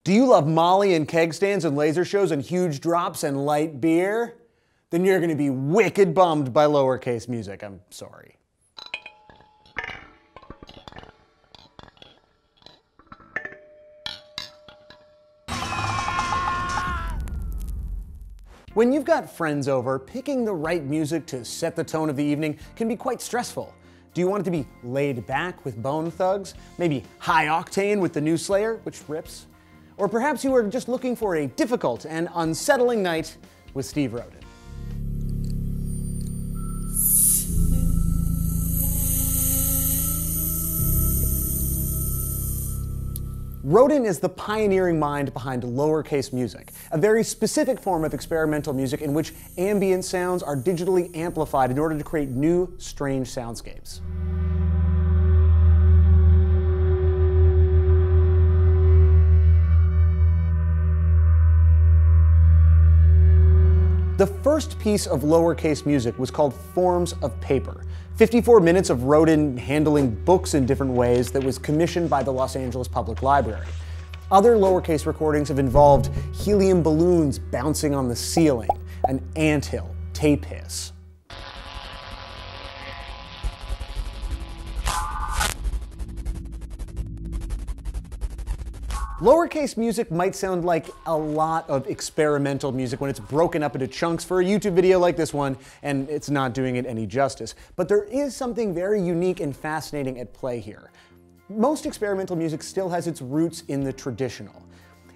Do you love Molly and keg stands and laser shows and huge drops and light beer? Then you're going to be wicked bummed by Lowercase music. I'm sorry. When you've got friends over, picking the right music to set the tone of the evening can be quite stressful. Do you want it to be laid back with Bone Thugs? Maybe high octane with the new Slayer, which rips? Or perhaps you are just looking for a difficult and unsettling night with Steve Roden. Roden is the pioneering mind behind Lowercase music, a very specific form of experimental music in which ambient sounds are digitally amplified in order to create new, strange soundscapes. The first piece of Lowercase music was called Forms of Paper, 54 minutes of Roden handling books in different ways that was commissioned by the Los Angeles Public Library. Other Lowercase recordings have involved helium balloons bouncing on the ceiling, an anthill, tape hiss. Lowercase music might sound like a lot of experimental music when it's broken up into chunks for a YouTube video like this one, and it's not doing it any justice. But there is something very unique and fascinating at play here. Most experimental music still has its roots in the traditional.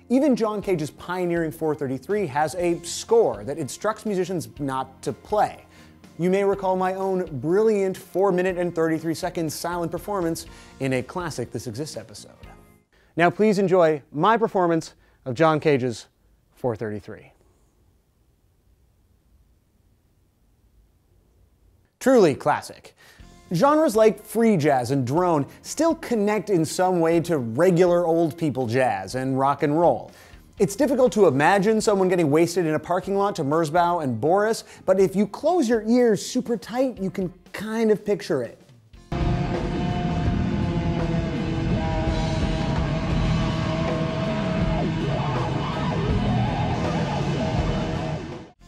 Even John Cage's pioneering 433 has a score that instructs musicians not to play. You may recall my own brilliant 4-minute and 33-second silent performance in a classic This Exists episode. Now please enjoy my performance of John Cage's 433. Truly classic. Genres like free jazz and drone still connect in some way to regular old people jazz and rock and roll. It's difficult to imagine someone getting wasted in a parking lot to Merzbow and Boris, but if you close your ears super tight, you can kind of picture it.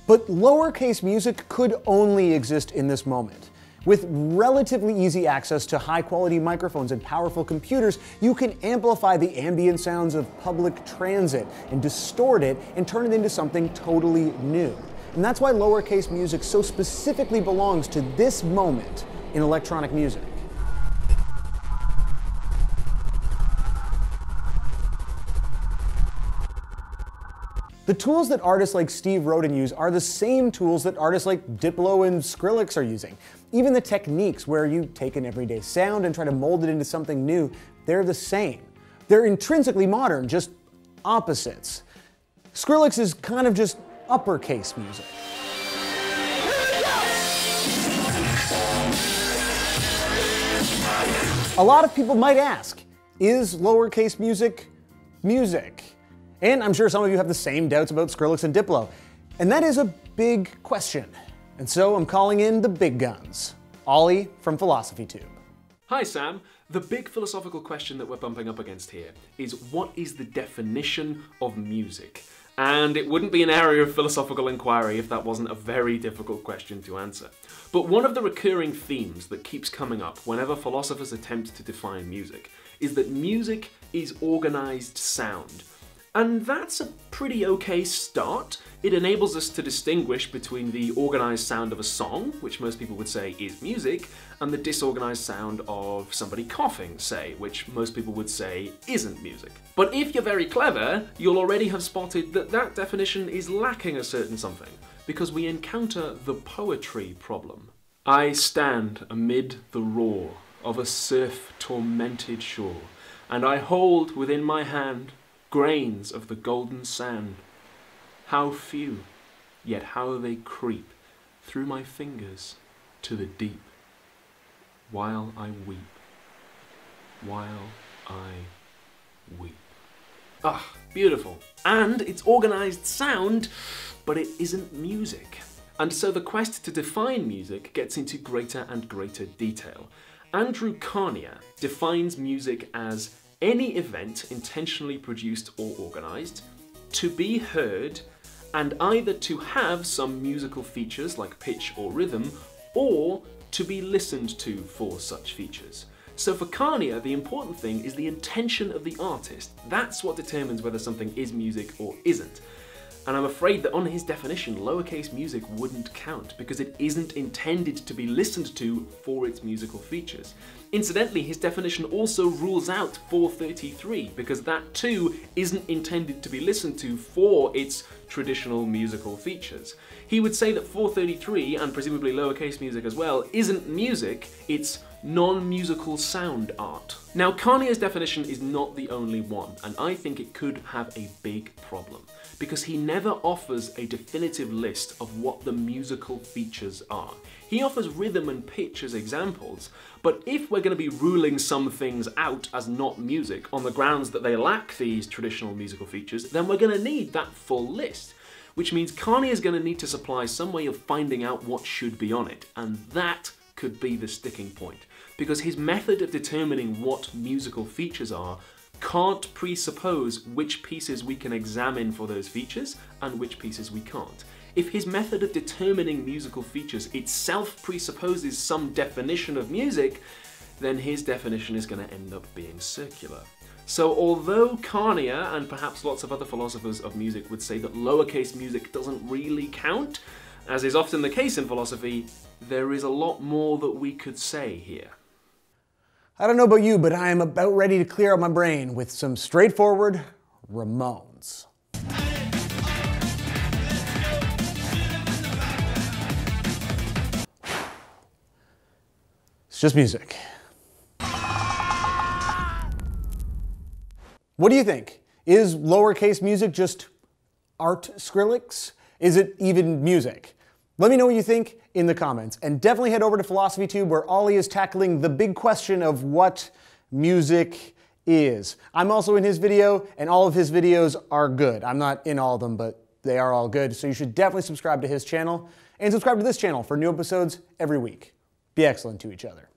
But Lowercase music could only exist in this moment. With relatively easy access to high-quality microphones and powerful computers, you can amplify the ambient sounds of public transit and distort it and turn it into something totally new. And that's why Lowercase music so specifically belongs to this moment in electronic music. The tools that artists like Steve Roden use are the same tools that artists like Diplo and Skrillex are using. Even the techniques where you take an everyday sound and try to mold it into something new, they're the same. They're intrinsically modern, just opposites. Skrillex is kind of just uppercase music. A lot of people might ask, is Lowercase music music? And I'm sure some of you have the same doubts about Skrillex and Diplo. And that is a big question. And so I'm calling in the big guns. Ollie from Philosophy Tube. Hi Sam. The big philosophical question that we're bumping up against here is, what is the definition of music? And it wouldn't be an area of philosophical inquiry if that wasn't a very difficult question to answer. But one of the recurring themes that keeps coming up whenever philosophers attempt to define music is that music is organized sound. And that's a pretty okay start. It enables us to distinguish between the organized sound of a song, which most people would say is music, and the disorganized sound of somebody coughing, say, which most people would say isn't music. But if you're very clever, you'll already have spotted that that definition is lacking a certain something, because we encounter the poetry problem. I stand amid the roar of a surf-tormented shore, and I hold within my hand grains of the golden sand. How few, yet how they creep through my fingers to the deep, while I weep, while I weep. Ah, beautiful. And it's organized sound, but it isn't music. And so the quest to define music gets into greater and greater detail. Andrew Carnier defines music as any event intentionally produced or organized to be heard and either to have some musical features like pitch or rhythm, or to be listened to for such features. So for Kanye, the important thing is the intention of the artist. That's what determines whether something is music or isn't. And I'm afraid that on his definition, lowercase music wouldn't count because it isn't intended to be listened to for its musical features. Incidentally, his definition also rules out 433 because that too isn't intended to be listened to for its traditional musical features. He would say that 433, and presumably lowercase music as well, isn't music, it's non-musical sound art. Now, Kanye's definition is not the only one, and I think it could have a big problem, because he never offers a definitive list of what the musical features are. He offers rhythm and pitch as examples, but if we're going to be ruling some things out as not music on the grounds that they lack these traditional musical features, then we're going to need that full list. Which means Kanye is going to need to supply some way of finding out what should be on it, and that could be the sticking point. Because his method of determining what musical features are can't presuppose which pieces we can examine for those features and which pieces we can't. If his method of determining musical features itself presupposes some definition of music, then his definition is going to end up being circular. So although Kanye and perhaps lots of other philosophers of music would say that lowercase music doesn't really count, as is often the case in philosophy, there is a lot more that we could say here. I don't know about you, but I am about ready to clear out my brain with some straightforward Ramones. It's just music. What do you think? Is lowercase music just art Skrillex? Is it even music? Let me know what you think in the comments, and definitely head over to PhilosophyTube where Ollie is tackling the big question of what music is. I'm also in his video, and all of his videos are good. I'm not in all of them, but they are all good, so you should definitely subscribe to his channel, and subscribe to this channel for new episodes every week. Be excellent to each other.